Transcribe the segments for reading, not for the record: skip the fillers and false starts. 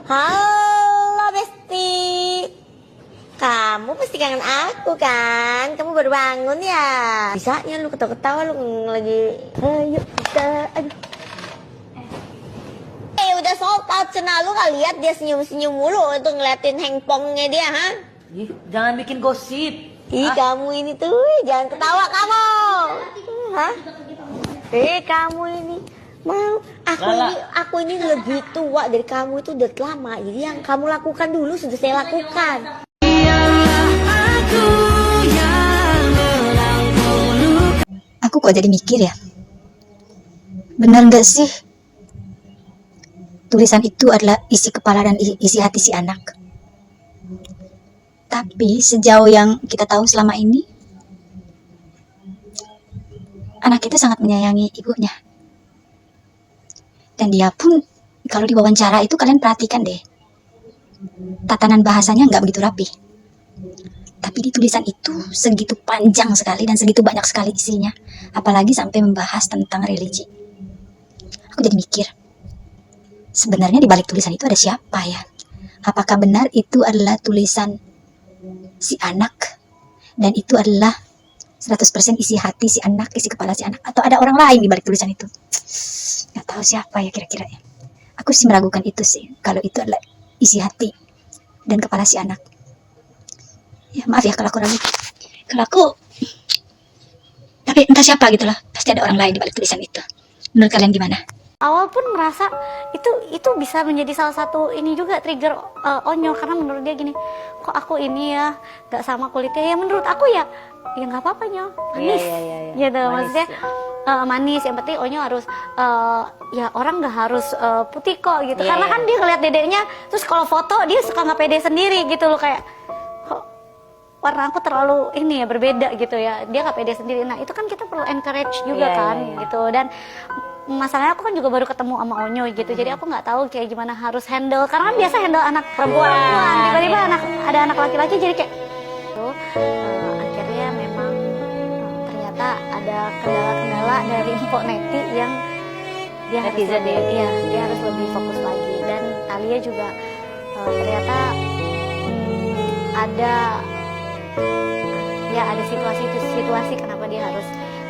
Halo Besti, kamu pasti kangen aku kan? Kamu baru bangun ya? Bisanya lu ketawa-ketawa lu lagi. Ayo kita, aduh. Udah sold out cena lu gak lihat dia senyum-senyum mulu untuk ngeliatin handphonenya dia, ha? Ih, jangan bikin gosip. Ih, kamu ini tuh, jangan ketawa kamu. Hah? Kamu ini mau aku ini lebih tua dari kamu itu udah lama. Jadi yang kamu lakukan dulu sudah saya lakukan. Aku kok jadi mikir ya, benar nggak sih tulisan itu adalah isi kepala dan isi hati si anak? Tapi sejauh yang kita tahu selama ini, anak itu sangat menyayangi ibunya. Dan dia pun kalau diwawancara itu kalian perhatikan deh, tatanan bahasanya nggak begitu rapi. Tapi di tulisan itu segitu panjang sekali dan segitu banyak sekali isinya. Apalagi sampai membahas tentang religi. Aku jadi mikir, sebenarnya di balik tulisan itu ada siapa ya? Apakah benar itu adalah tulisan si anak? Dan itu adalah 100% isi hati si anak, isi kepala si anak? Atau ada orang lain di balik tulisan itu? Gak tahu siapa ya kira-kira ya. Aku sih meragukan itu sih, kalau itu adalah isi hati dan kepala si anak. Ya maaf ya kalau aku ragu. Kalau aku, tapi entah siapa gitu lah, pasti ada orang lain di balik tulisan itu. Menurut kalian gimana? Awal pun merasa itu bisa menjadi salah satu ini juga trigger Onyo, karena menurut dia gini, kok aku ini ya gak sama kulitnya. Ya menurut aku ya nggak apa-apa Nyo, manis, gitu manis, maksudnya manis. Yang penting Onyo harus ya orang nggak harus putih kok gitu, karena kan dia ngeliat dedeknya, terus kalau foto dia suka nggak pede sendiri gitu loh, kayak kok warna aku terlalu ini ya berbeda gitu ya, dia nggak pede sendiri. Nah itu kan kita perlu encourage juga gitu. Dan masalahnya aku kan juga baru ketemu sama Onyo gitu, jadi aku nggak tahu kayak gimana harus handle, karena kan biasa handle anak perempuan, tiba-tiba ada anak laki-laki, jadi kayak akhirnya memang ternyata ada kendala-kendala dari Mpok Neti yang dia netizen dia harus lebih fokus lagi. Dan Thalia juga ternyata ada situasi kenapa dia harus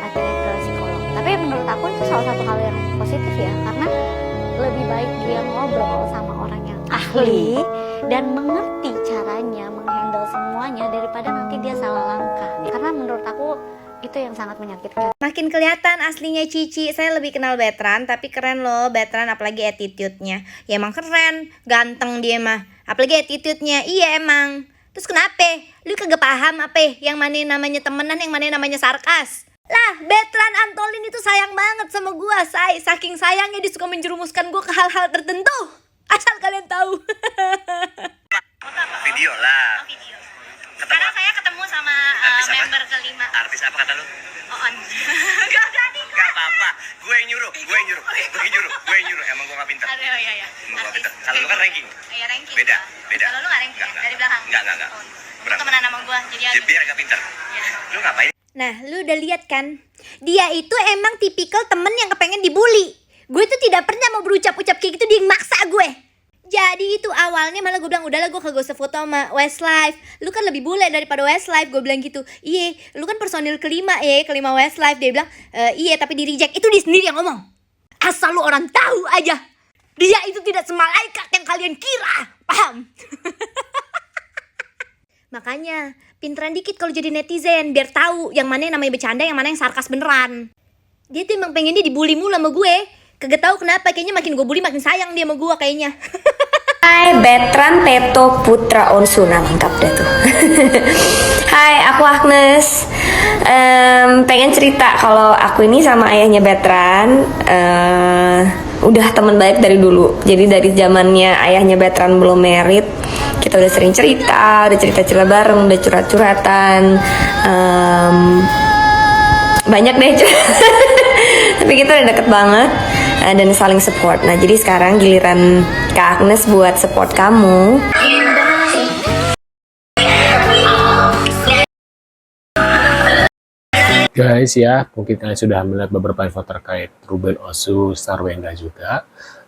akhirnya ke psikolog. Tapi menurut aku itu salah satu hal yang positif ya, karena lebih baik dia ngobrol sama orang yang ahli dan mengerti caranya menghandle semuanya daripada nanti dia salah langkah. Karena menurut aku itu yang sangat menyakitkan. Makin kelihatan aslinya Cici. Saya lebih kenal Betran, tapi keren loh Betran, apalagi attitude-nya. Ya emang keren, ganteng dia mah. Apalagi attitude-nya, iya emang. Terus kenapa? Lu kagak paham apa yang mana namanya temenan, yang mana namanya sarkas? Lah, Betran Antolin itu sayang banget sama gua, saking sayangnya dia suka menjerumuskan gua ke hal-hal tertentu. Asal kalian tahu. Video lah. Oh, video. Sekarang saya ketemu sama member kelima. Artis apa kata lu? Oon. Gak berani. Gak apa-apa. Gue yang nyuruh. Emang gue gak pintar. Aduh, iya. Emang gue pintar. Kalau lu kan ranking. Iya, ranking. Beda. Kalau lu gak ranking ya? Dari belakang? Enggak. Lu temenan sama gue, jadi biar agak pintar. Ya. Lu ngapain? Nah, lu udah lihat kan? Dia itu emang tipikal temen yang kepengen dibully. Gue tuh tidak pernah mau berucap-ucap kayak gitu, dia maksa gue. Jadi itu awalnya malah gue bilang, udahlah gue kagak usah foto sama Westlife. Lu kan lebih bule daripada Westlife, gue bilang gitu. Iya, lu kan personil kelima Westlife. Dia bilang, iya tapi di reject. Itu dia sendiri yang ngomong. Asal lu orang tahu aja, dia itu tidak semalaikat yang kalian kira. Paham? Makanya pinteran dikit kalau jadi netizen, biar tahu yang mana yang namanya bercanda, yang mana yang sarkas beneran. Dia tuh emang pengennya dibully mulu sama gue. Kagak tahu kenapa, kayaknya makin gue bully makin sayang dia sama gue kayaknya. Hai, Betran Peto Putra Onsuna, mantap dah tuh. Hai, aku Agnes. Pengen cerita kalau aku ini sama ayahnya Betran udah teman baik dari dulu. Jadi dari zamannya ayahnya Betran belum married, kita udah sering cerita, udah cerita-cerita bareng, udah curhat-curhatan, banyak deh. Tapi kita udah deket banget dan saling support. Nah jadi sekarang giliran Kak Agnes buat support kamu. Guys ya, mungkin kalian sudah melihat beberapa info terkait Ruben Onsu, Starwenda juga.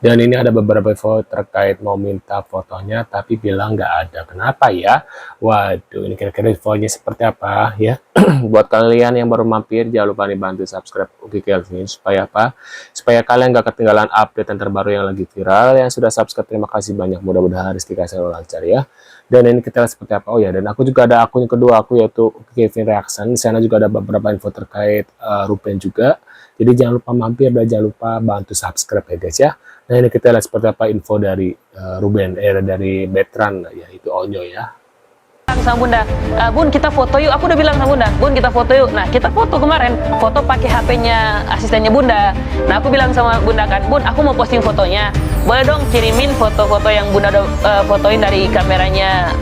Dan ini ada beberapa info terkait mau minta fotonya, tapi bilang nggak ada. Kenapa ya? Waduh, ini kira-kira infonya seperti apa ya? Buat kalian yang baru mampir, jangan lupa nih bantu subscribe Uki Kelvin. Supaya apa? Supaya kalian nggak ketinggalan update yang terbaru yang lagi viral. Yang sudah subscribe, terima kasih banyak. Mudah-mudahan rezeki kalian selalu lancar ya. Dan ini kita lihat seperti apa. Oh ya, dan aku juga ada akun kedua aku, yaitu Uki Kelvin Reaction. Di sana juga ada beberapa info terkait Ruben juga. Jadi jangan lupa mampir dan jangan lupa bantu subscribe ya guys ya. Nah ini kita lihat seperti apa info dari Ruben, dari Betran, yaitu Onyo ya. Sama Bunda, Bun kita foto yuk. Aku udah bilang sama Bunda, Bun kita foto yuk. Nah kita foto kemarin, foto pakai HP-nya asistennya Bunda. Nah aku bilang sama Bunda kan, Bun aku mau posting fotonya, boleh dong kirimin foto-foto yang Bunda udah fotoin dari kameranya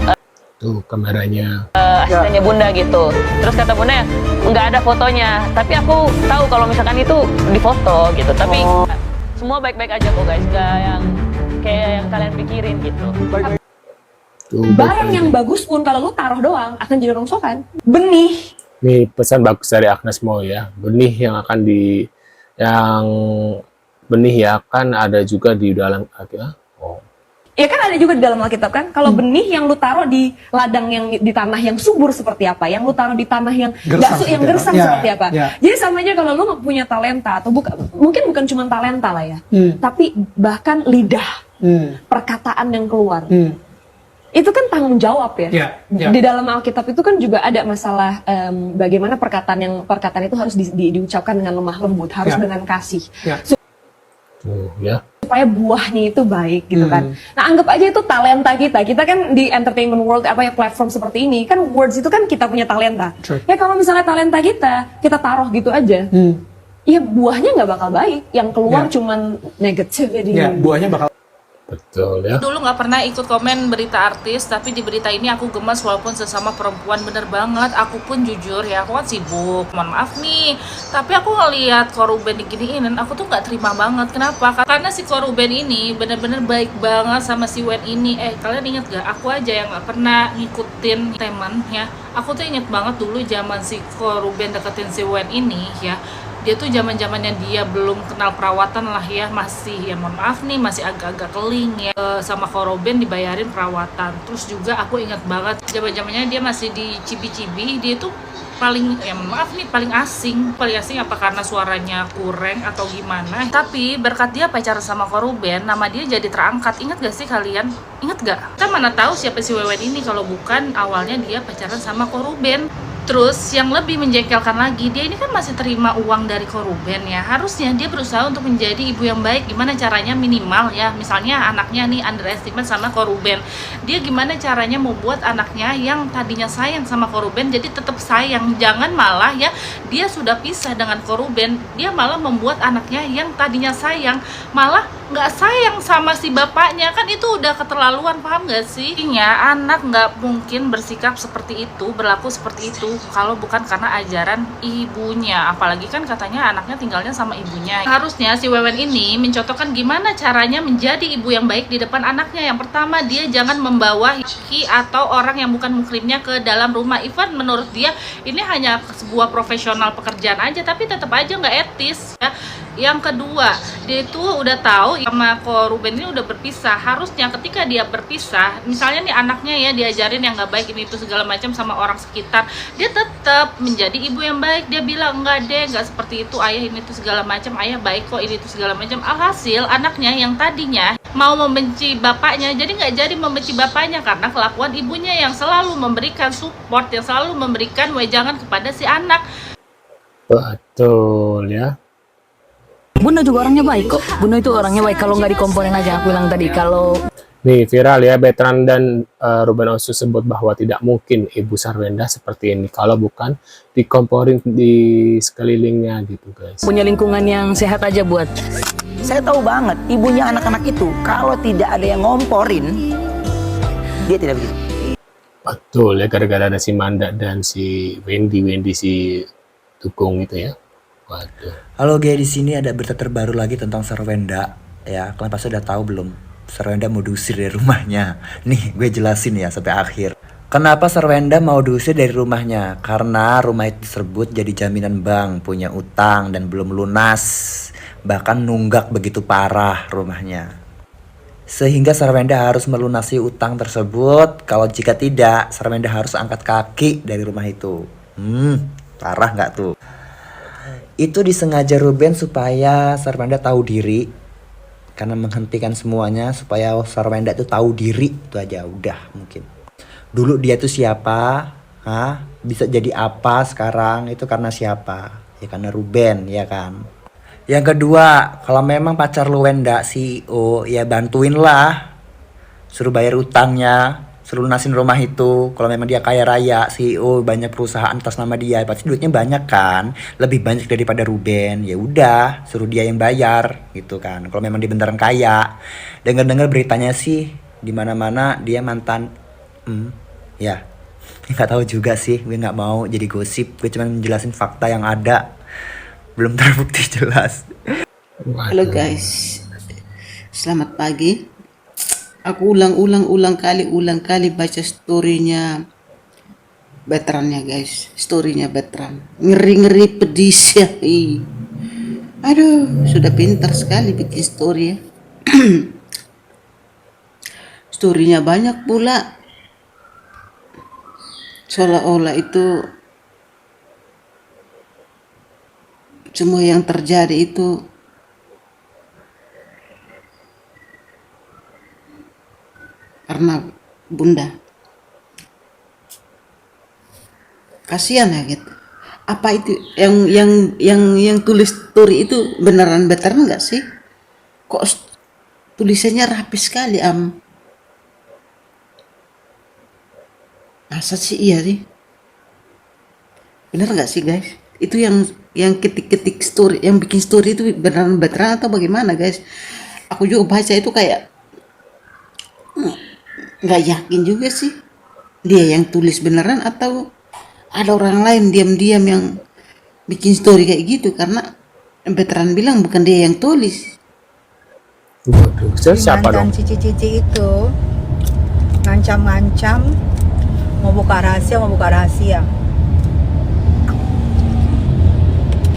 Tuh kameranya asistennya Bunda gitu. Terus kata Bunda, nggak ada fotonya, tapi aku tahu kalau misalkan itu difoto gitu. Tapi semua baik-baik aja kok guys, nggak yang kayak yang kalian pikirin gitu. tuh, Barang yang bagus pun kalau lu taruh doang akan jadi rongsokan. Benih. Nih pesan bagus dari Agnes Mo ya. Benih yang akan benih ya kan ada juga di dalam Ya kan ada juga di dalam Alkitab kan. Kalau benih yang lu taruh di ladang yang di tanah yang subur seperti apa, yang lu taruh di tanah yang gersang seperti apa. Jadi sama aja kalau lu nggak punya talenta atau mungkin bukan cuma talenta lah ya, tapi bahkan lidah, perkataan yang keluar. Itu kan tanggung jawab ya. Di dalam Alkitab itu kan juga ada masalah bagaimana perkataan itu harus diucapkan dengan lemah lembut, harus dengan kasih. Supaya buahnya itu baik gitu kan. Nah anggap aja itu talenta kita. Kita kan di entertainment world platform seperti ini kan words itu kan kita punya talenta. Ya kalau misalnya talenta kita taruh gitu aja, ya buahnya nggak bakal baik. Yang keluar cuman negativity. Buahnya bakal betul ya. Dulu nggak pernah ikut komen berita artis, tapi di berita ini aku gemas walaupun sesama perempuan. Bener banget, aku pun jujur ya, aku kan sibuk, mohon maaf nih, tapi aku ngeliat Koruben diginiin, aku tuh nggak terima banget. Kenapa? Karena si Koruben ini bener-bener baik banget sama si Wen ini. Kalian inget gak? Aku aja yang nggak pernah ngikutin teman ya. Aku tuh inget banget dulu zaman si Koruben deketin si Wen ini ya. Dia tuh zaman-zamannya dia belum kenal perawatan lah ya, masih ya mohon maaf nih, masih agak-agak keling ya. Sama Koruben dibayarin perawatan. Terus juga aku ingat banget zaman-zamannya dia masih di Cibi-Cibi, dia tuh paling ya mohon maaf nih paling asing apa karena suaranya kurang atau gimana. Tapi berkat dia pacaran sama Koruben, nama dia jadi terangkat. Ingat gak sih kalian? Ingat gak? Kita mana tahu siapa si Wewen ini kalau bukan awalnya dia pacaran sama Koruben. Terus yang lebih menjengkelkan lagi, dia ini kan masih terima uang dari Koruben ya. Harusnya dia berusaha untuk menjadi ibu yang baik. Gimana caranya minimal ya, misalnya anaknya nih underestimate sama Koruben, dia gimana caranya membuat anaknya yang tadinya sayang sama Koruben jadi tetap sayang. Jangan malah ya dia sudah pisah dengan Koruben, dia malah membuat anaknya yang tadinya sayang malah nggak sayang sama si bapaknya. Kan itu udah keterlaluan, paham gak sih? Ya anak nggak mungkin bersikap seperti itu, berlaku seperti itu kalau bukan karena ajaran ibunya. Apalagi kan katanya anaknya tinggalnya sama ibunya. Harusnya si Wewen ini mencontohkan gimana caranya menjadi ibu yang baik di depan anaknya. Yang pertama, dia jangan membawa hiki atau orang yang bukan mukrimnya ke dalam rumah. Even menurut dia ini hanya sebuah profesional pekerjaan aja, tapi tetap aja nggak etis ya. Yang kedua, dia itu udah tahu sama Koruben ini udah berpisah. Harusnya ketika dia berpisah, misalnya nih anaknya ya diajarin yang nggak baik ini itu segala macam sama orang sekitar, dia tetap menjadi ibu yang baik. Dia bilang enggak deh, nggak seperti itu ayah, ini tuh segala macam, ayah baik kok, ini tuh segala macam. Alhasil anaknya yang tadinya mau membenci bapaknya jadi nggak jadi membenci bapaknya karena kelakuan ibunya yang selalu memberikan support, yang selalu memberikan wejangan kepada si anak. Betul ya. Bunda juga orangnya baik kok. Bunda itu orangnya baik kalau nggak dikomporin aja. Aku bilang tadi kalau Nih viral ya, Betran dan Ruben Onsu sebut bahwa tidak mungkin Ibu Sarwenda seperti ini kalau bukan dikomporin di sekelilingnya gitu guys. punya lingkungan yang sehat aja buat. Saya tahu banget ibunya anak-anak itu kalau tidak ada yang ngomporin dia tidak begitu. Betul ya, gara-gara ada si Manda dan si Wendy si Tukung itu ya. Waduh. Halo guys, di sini ada berita terbaru lagi tentang Sarwenda ya. Kalian pasti udah tahu belum? Sarwenda mau diusir dari rumahnya. Nih, gue jelasin ya sampai akhir. Kenapa Sarwenda mau diusir dari rumahnya? Karena rumah itu tersebut jadi jaminan bank, punya utang dan belum lunas. Bahkan nunggak begitu parah rumahnya. Sehingga Sarwenda harus melunasi utang tersebut. Kalau jika tidak, Sarwenda harus angkat kaki dari rumah itu. Parah nggak tuh? Itu disengaja Ruben supaya Sarwenda tahu diri. Karena menghentikan semuanya supaya Sarwenda itu tahu diri. Itu aja udah mungkin. Dulu dia tuh siapa? Bisa jadi apa sekarang? Itu karena siapa? Ya karena Ruben, ya kan? Yang kedua, kalau memang pacar lu Wenda CEO, ya bantuin lah. Suruh bayar utangnya, suruh lunasin rumah itu. Kalau memang dia kaya raya, CEO, banyak perusahaan atas nama dia, pasti duitnya banyak kan? Lebih banyak daripada Ruben. Ya udah, suruh dia yang bayar gitu kan. Kalau memang dia beneran kaya. Dengar-dengar beritanya sih di mana-mana dia mantan ya. Nggak tahu juga sih, gue nggak mau jadi gosip. Gue cuma menjelasin fakta yang ada. Belum terbukti jelas. Halo guys, selamat pagi. Aku ulang kali baca storynya veterannya guys. Storynya veteran, ngeri pedis ya. Aduh, sudah pintar sekali bikin story ya. Storynya banyak pula. Seolah-olah itu semua yang terjadi itu karena bunda. Kasihan ya gitu. Apa itu yang tulis story itu beneran veteran nggak sih? Kok tulisannya rapi sekali Masa sih iya sih? Bener nggak sih guys? Itu yang ketik-ketik story, yang bikin story itu beneran veteran atau bagaimana guys? Aku juga baca itu kayak nggak yakin juga sih dia yang tulis beneran atau ada orang lain diam-diam yang bikin story kayak gitu, karena veteran bilang bukan dia yang tulis. Waduh, siapa dong? Cici-cici itu ngancam-ngancam mau buka rahasia.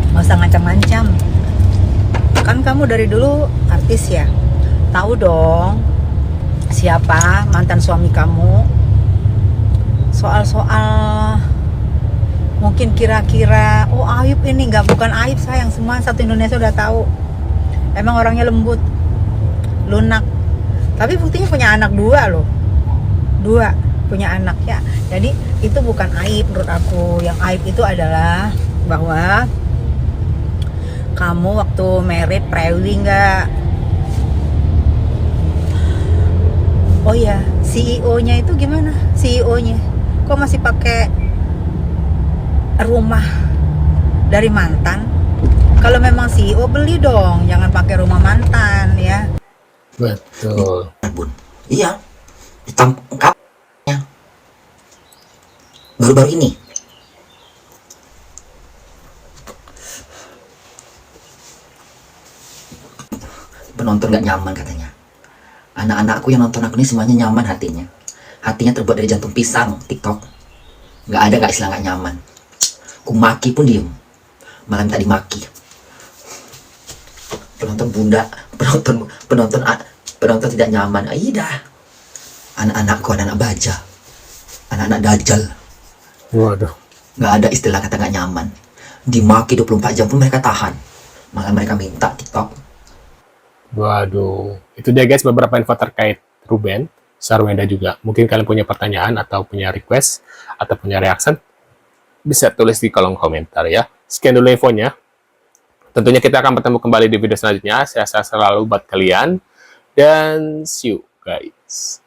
Nggak usah ngancam-ngancam. Kan kamu dari dulu artis ya. Tahu dong siapa mantan suami kamu. Soal-soal mungkin kira-kira, oh Ayub ini bukan Ayub sayang, semua satu Indonesia udah tahu. Emang orangnya lembut, lunak. Tapi buktinya punya anak 2 loh. 2 punya anak ya. Jadi itu bukan aib menurut aku. Yang aib itu adalah bahwa kamu waktu married proudly nggak? Oh ya, CEO-nya itu gimana? CEO-nya kok masih pakai rumah dari mantan? Kalau memang CEO beli dong, jangan pakai rumah mantan ya. Betul. Bun. Iya. Ditangkapnya baru-baru ini. Penonton gak nyaman katanya. Anak-anakku yang nonton aku ini semuanya nyaman hatinya. Hatinya terbuat dari jantung pisang. TikTok gak ada gak istilah gak nyaman. Ku maki pun diem. Malam tadi maki. Penonton bunda, penonton tidak nyaman. Dah. Anak-anakku anak-anak baja, anak-anak dajjal. Waduh. Gak ada istilah kata gak nyaman. Dimaki 24 jam pun mereka tahan. Malah mereka minta TikTok. Waduh, itu dia guys beberapa info terkait Ruben, Sarwenda juga. Mungkin kalian punya pertanyaan atau punya request atau punya reaction, bisa tulis di kolom komentar ya. Sekian dulu infonya. Tentunya kita akan bertemu kembali di video selanjutnya. Saya selalu buat kalian dan see you guys.